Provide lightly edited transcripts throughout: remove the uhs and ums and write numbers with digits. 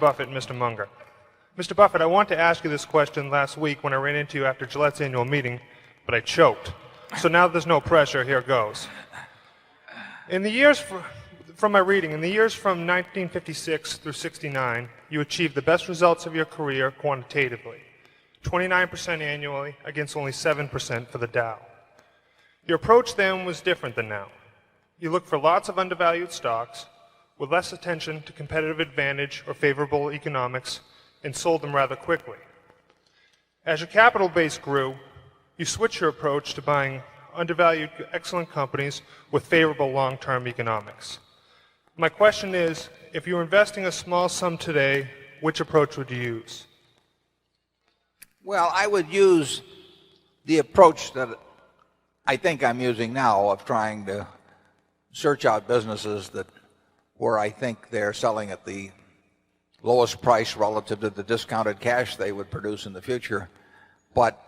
Buffett and Mr. Munger. Mr. Buffett, I wanted to ask you this question last week when I ran into you after Gillette's annual meeting, but I choked. So now there's no pressure, here goes. In the years, from my reading, in the years from 1956 through 69, you achieved the best results of your career quantitatively, 29% annually against only 7% for the Dow. Your approach then was different than now. You looked for lots of undervalued stocks with less attention to competitive advantage or favorable economics and sold them rather quickly. As your capital base grew, you switched your approach to buying undervalued, excellent companies with favorable long-term economics. My question is, if you were investing a small sum today, which approach would you use? Well, I would use the approach that I think I'm using now of trying to search out businesses where I think they're selling at the lowest price relative to the discounted cash they would produce in the future. But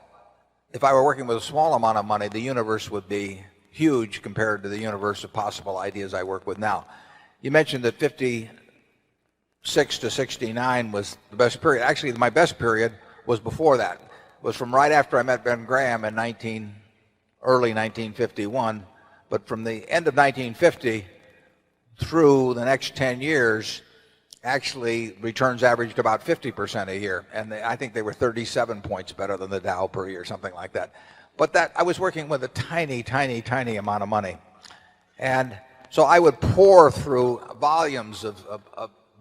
if I were working with a small amount of money, the universe would be huge compared to the universe of possible ideas I work with now. You mentioned that 56 to 69 was the best period. Actually, my best period was before that. It was from right after I met Ben Graham in early 1951. But from the end of 1950 through the next 10 years, actually returns averaged about 50% a year. And I think they were 37 points better than the Dow per year, something like that. But I was working with a tiny, tiny, tiny amount of money. And so I would pour through volumes of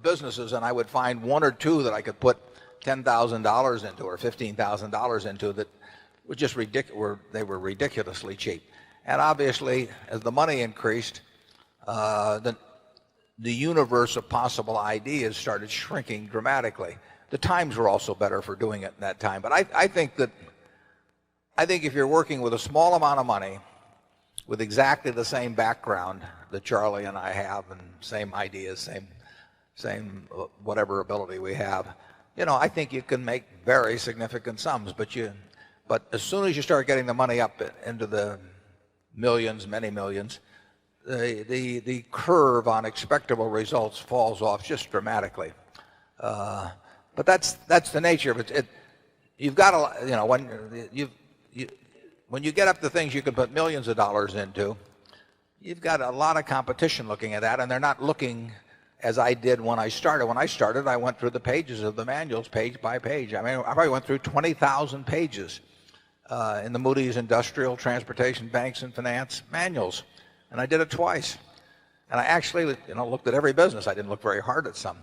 businesses, and I would find one or two that I could put $10,000 into or $15,000 into that were just ridiculous. They were ridiculously cheap. And obviously, as the money increased, the universe of possible ideas started shrinking dramatically. The times were also better for doing it in that time. But I think if you're working with a small amount of money, with exactly the same background that Charlie and I have, and same ideas, same whatever ability we have, I think you can make very significant sums. But as soon as you start getting the money up into the millions, many millions, the curve on expectable results falls off just dramatically. But that's the nature of it. You've got to, when you get up to things you can put millions of dollars into, you've got a lot of competition looking at that, and they're not looking as I did when I started. When I started, I went through the pages of the manuals page by page. I mean, I probably went through 20,000 pages in the Moody's Industrial, Transportation, Banks, and Finance manuals. And I did it twice. And I actually, looked at every business. I didn't look very hard at some.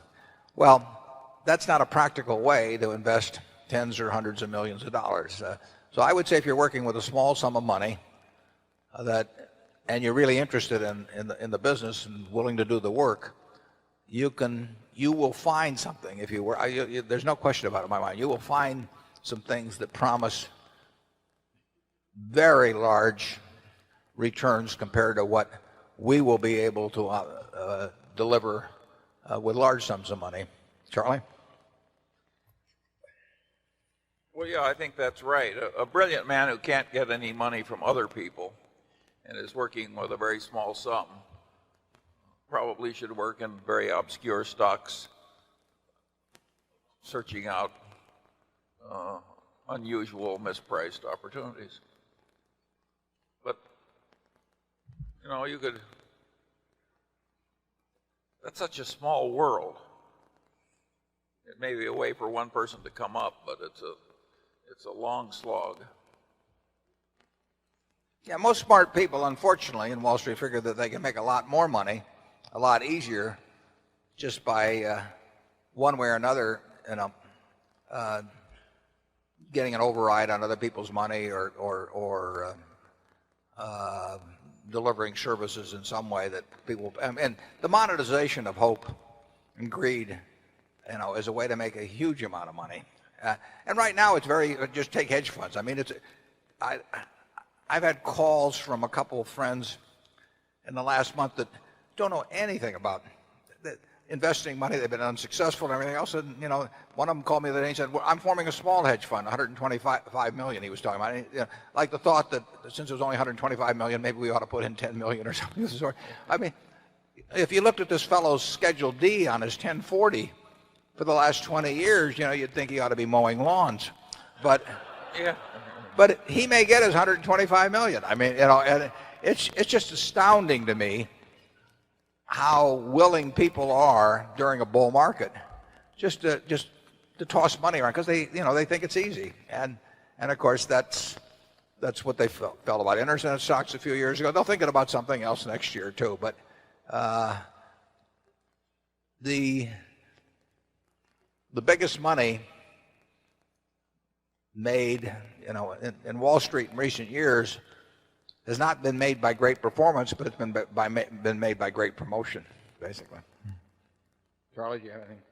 Well, that's not a practical way to invest tens or hundreds of millions of dollars. So I would say if you're working with a small sum of money and you're really interested in the business and willing to do the work, you will find something. If you were, there's no question about it in my mind. You will find some things that promise very large returns compared to what we will be able to deliver with large sums of money. Charlie? Well, yeah, I think that's right. A brilliant man who can't get any money from other people and is working with a very small sum probably should work in very obscure stocks, searching out unusual mispriced opportunities. But that's such a small world. It may be a way for one person to come up, but it's a long slog. Yeah, most smart people, unfortunately, in Wall Street figure that they can make a lot more money, a lot easier, just by one way or another, getting an override on other people's money or delivering services in some way that people. And the monetization of hope and greed, is a way to make a huge amount of money. And right now, it's just take hedge funds. I mean, I've had calls from a couple of friends in the last month that don't know anything about investing money. They've been unsuccessful and everything else. And one of them called me the other day and said, well, "I'm forming a small hedge fund, 125 million." He was talking about, like the thought that since it was only 125 million, maybe we ought to put in 10 million or something of the sort. I mean, if you looked at this fellow's Schedule D on his 1040, for the last 20 years, you'd think he ought to be mowing lawns. But Yeah. but he may get his 125 million. I mean, and it's just astounding to me how willing people are during a bull market just to toss money around because they think it's easy. And of course that's what they felt about internet stocks a few years ago. They'll think about something else next year too. But the biggest money made in Wall Street in recent years has not been made by great performance, but it's been made by great promotion, basically. Charlie, do you have anything?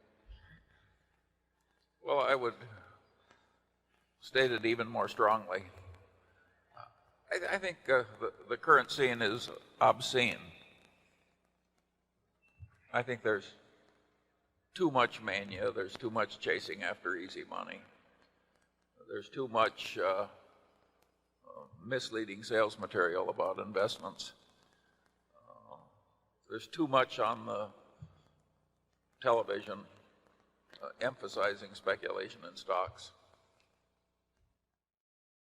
Well, I would state it even more strongly. I think the current scene is obscene. I think there's too much mania. There's too much chasing after easy money. There's too much misleading sales material about investments. There's too much on the television emphasizing speculation in stocks.